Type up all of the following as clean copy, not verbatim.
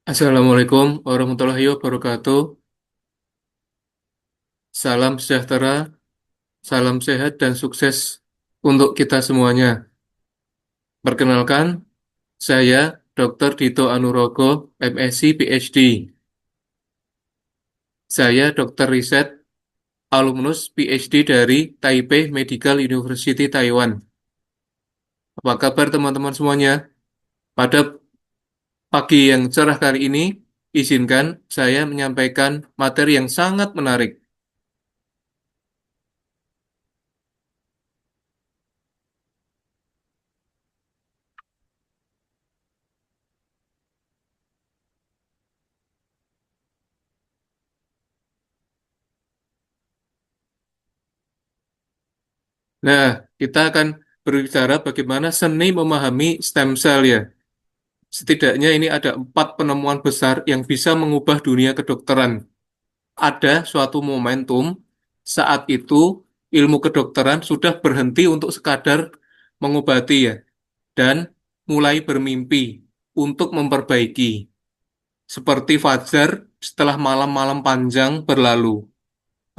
Assalamualaikum warahmatullahi wabarakatuh. Salam sejahtera, salam sehat dan sukses untuk kita semuanya. Perkenalkan, saya Dr. Dito Anurogo, MSc PhD. Saya dokter riset alumnus PhD dari Taipei Medical University Taiwan. Apa kabar teman-teman semuanya? Pada pagi yang cerah kali ini, izinkan saya menyampaikan materi yang sangat menarik. Nah, kita akan berbicara bagaimana seni memahami stem cell ya. Setidaknya ini ada 4 penemuan besar yang bisa mengubah dunia kedokteran. Ada suatu momentum saat itu ilmu kedokteran sudah berhenti untuk sekadar mengobati ya, dan mulai bermimpi untuk memperbaiki. Seperti fajar setelah malam-malam panjang berlalu.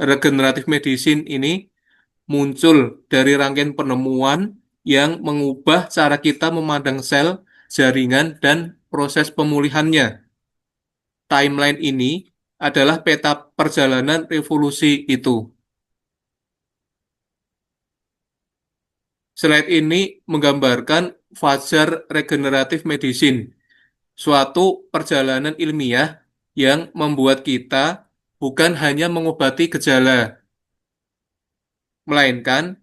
Regeneratif medicine ini muncul dari rangkaian penemuan yang mengubah cara kita memandang sel, jaringan, dan proses pemulihannya. Timeline ini adalah peta perjalanan revolusi itu. Slide ini menggambarkan Fajar Regenerative Medicine, suatu perjalanan ilmiah yang membuat kita bukan hanya mengobati gejala, melainkan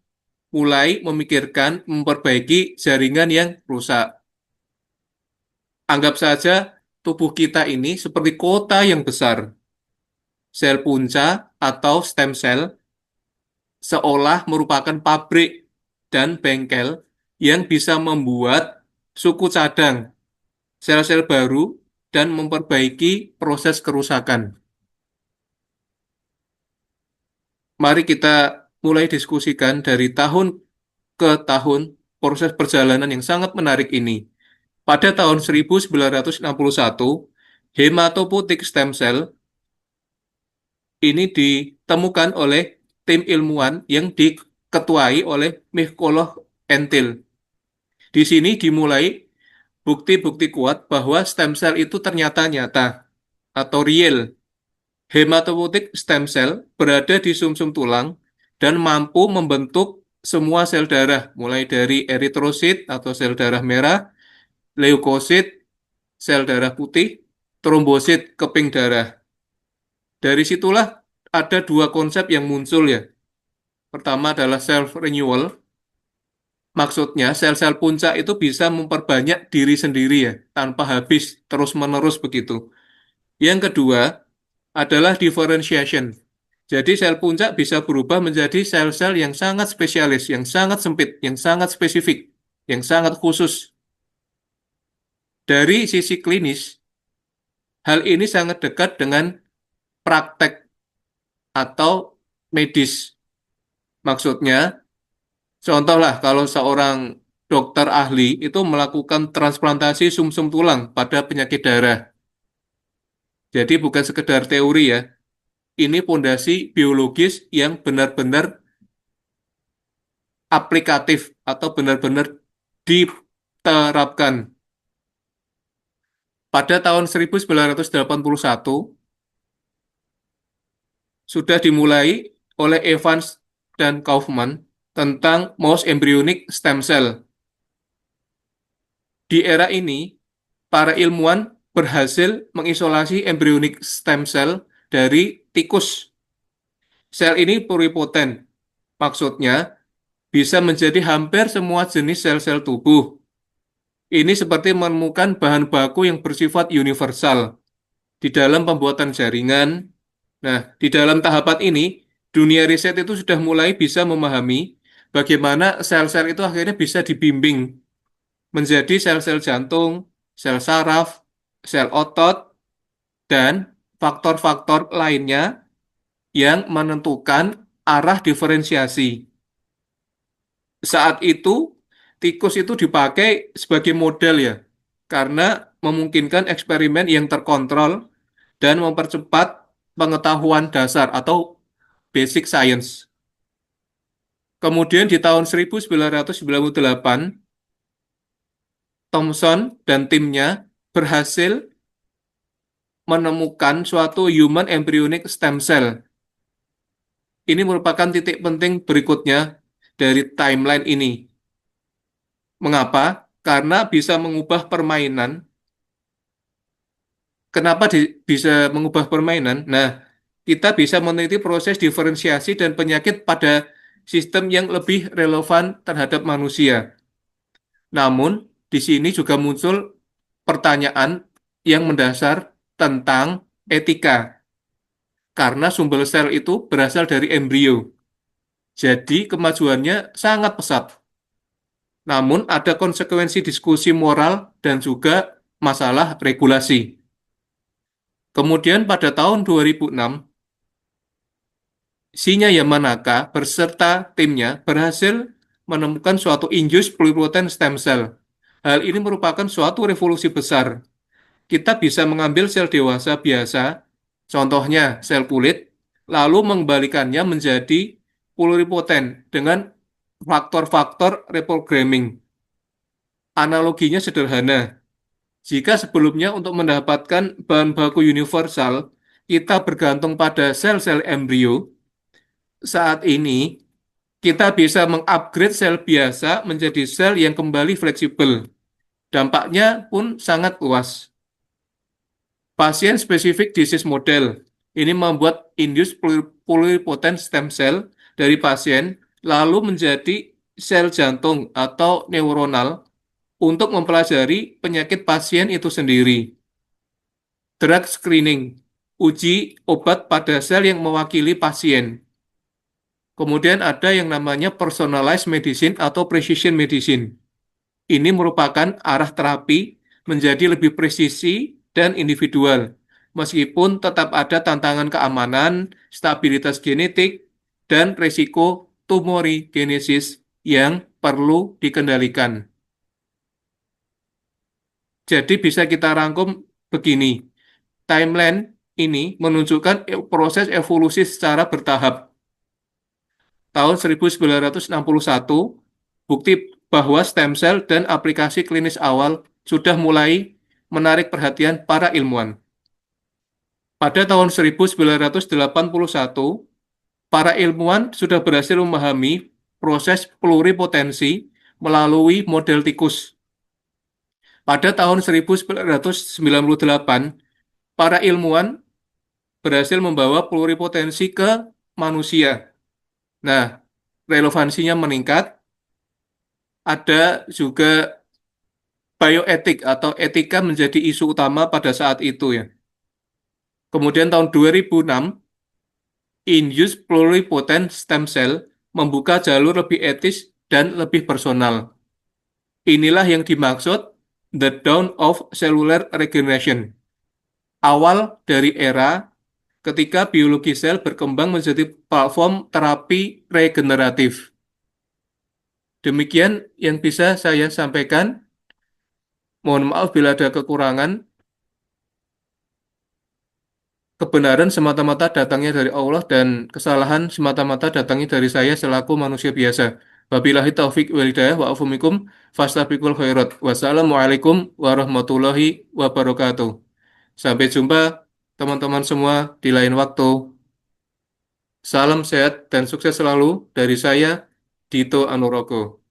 mulai memikirkan memperbaiki jaringan yang rusak. Anggap saja tubuh kita ini seperti kota yang besar. Sel punca atau stem cell seolah merupakan pabrik dan bengkel yang bisa membuat suku cadang, sel-sel baru, dan memperbaiki proses kerusakan. Mari kita mulai diskusikan dari tahun ke tahun proses perjalanan yang sangat menarik ini. Pada tahun 1961, hematopoietic stem cell ini ditemukan oleh tim ilmuwan yang diketuai oleh Mykolaiv Entil. Di sini dimulai bukti-bukti kuat bahwa stem cell itu ternyata nyata atau real. Hematopoietic stem cell berada di sumsum tulang dan mampu membentuk semua sel darah, mulai dari eritrosit atau sel darah merah, leukosit, sel darah putih, trombosit, keping darah. Dari situlah ada dua konsep yang muncul ya. Pertama adalah self-renewal. Maksudnya sel-sel puncak itu bisa memperbanyak diri sendiri ya, tanpa habis, terus-menerus begitu. Yang kedua adalah differentiation. Jadi sel puncak bisa berubah menjadi sel-sel yang sangat spesialis, yang sangat sempit, yang sangat spesifik, yang sangat khusus. Dari sisi klinis, hal ini sangat dekat dengan praktek atau medis. Maksudnya, contohlah kalau seorang dokter ahli itu melakukan transplantasi sumsum tulang pada penyakit darah. Jadi bukan sekedar teori ya, ini fondasi biologis yang benar-benar aplikatif atau benar-benar diterapkan. Pada tahun 1981 sudah dimulai oleh Evans dan Kaufman tentang mouse embryonic stem cell. Di era ini, para ilmuwan berhasil mengisolasi embryonic stem cell dari tikus. Sel ini pluripoten, maksudnya bisa menjadi hampir semua jenis sel-sel tubuh. Ini seperti menemukan bahan baku yang bersifat universal di dalam pembuatan jaringan. Nah, di dalam tahapan ini, dunia riset itu sudah mulai bisa memahami bagaimana sel-sel itu akhirnya bisa dibimbing menjadi sel-sel jantung, sel saraf, sel otot, dan faktor-faktor lainnya yang menentukan arah diferensiasi. Saat itu, tikus itu dipakai sebagai model ya, karena memungkinkan eksperimen yang terkontrol dan mempercepat pengetahuan dasar atau basic science. Kemudian di tahun 1998, Thomson dan timnya berhasil menemukan suatu human embryonic stem cell. Ini merupakan titik penting berikutnya dari timeline ini. Mengapa? Karena bisa mengubah permainan. Kenapa bisa mengubah permainan? Nah, kita bisa meneliti proses diferensiasi dan penyakit pada sistem yang lebih relevan terhadap manusia. Namun, di sini juga muncul pertanyaan yang mendasar tentang etika, karena sumber sel itu berasal dari embrio. Jadi, kemajuannya sangat pesat. Namun, ada konsekuensi diskusi moral dan juga masalah regulasi. Kemudian pada tahun 2006, Shinya Yamanaka berserta timnya berhasil menemukan suatu induced pluripotent stem cell. Hal ini merupakan suatu revolusi besar. Kita bisa mengambil sel dewasa biasa, contohnya sel kulit, lalu mengembalikannya menjadi pluripotent dengan faktor-faktor reprogramming. Analoginya sederhana. Jika sebelumnya untuk mendapatkan bahan baku universal, kita bergantung pada sel-sel embrio, saat ini kita bisa mengupgrade sel biasa menjadi sel yang kembali fleksibel. Dampaknya pun sangat luas. Pasien spesifik disease model ini membuat induced pluripotent stem cell dari pasien lalu menjadi sel jantung atau neuronal untuk mempelajari penyakit pasien itu sendiri. Drug screening, uji obat pada sel yang mewakili pasien. Kemudian ada yang namanya personalized medicine atau precision medicine. Ini merupakan arah terapi menjadi lebih presisi dan individual, meskipun tetap ada tantangan keamanan, stabilitas genetik, dan risiko tumorigenesis yang perlu dikendalikan. Jadi bisa kita rangkum begini, timeline ini menunjukkan proses evolusi secara bertahap. Tahun 1961, bukti bahwa stem cell dan aplikasi klinis awal sudah mulai menarik perhatian para ilmuwan. Pada tahun 1981, para ilmuwan sudah berhasil memahami proses pluripotensi melalui model tikus. Pada tahun 1998, para ilmuwan berhasil membawa pluripotensi ke manusia. Nah, relevansinya meningkat. Ada juga bioetik atau etika menjadi isu utama pada saat itu ya. Kemudian tahun 2006, induced pluripotent stem cell membuka jalur lebih etis dan lebih personal. Inilah yang dimaksud the dawn of cellular regeneration. Awal dari era ketika biologi sel berkembang menjadi platform terapi regeneratif. Demikian yang bisa saya sampaikan. Mohon maaf bila ada kekurangan. Kebenaran semata-mata datangnya dari Allah dan kesalahan semata-mata datangnya dari saya selaku manusia biasa. Wabillahi taufik wal hidayah wa afumikum fastabiqul khairat. Wassalamualaikum warahmatullahi wabarakatuh. Sampai jumpa teman-teman semua di lain waktu. Salam sehat dan sukses selalu dari saya, Dito Anurogo.